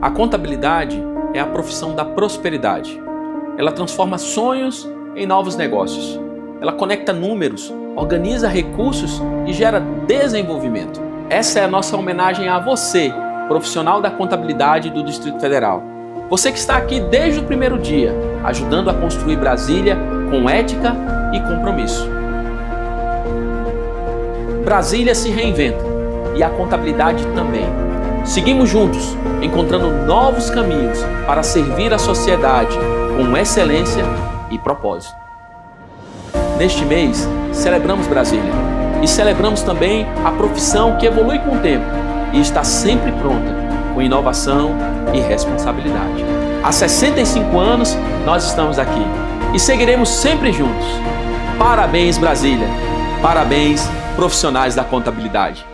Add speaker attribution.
Speaker 1: A contabilidade é a profissão da prosperidade. Ela transforma sonhos em novos negócios. Ela conecta números, organiza recursos e gera desenvolvimento. Essa é a nossa homenagem a você, profissional da contabilidade do Distrito Federal. Você que está aqui desde o primeiro dia, ajudando a construir Brasília com ética e compromisso. Brasília se reinventa e a contabilidade também. Seguimos juntos, encontrando novos caminhos para servir a sociedade com excelência e propósito. Neste mês, celebramos Brasília e celebramos também a profissão que evolui com o tempo e está sempre pronta, com inovação e responsabilidade. Há 65 anos nós estamos aqui e seguiremos sempre juntos. Parabéns, Brasília! Parabéns, profissionais da contabilidade!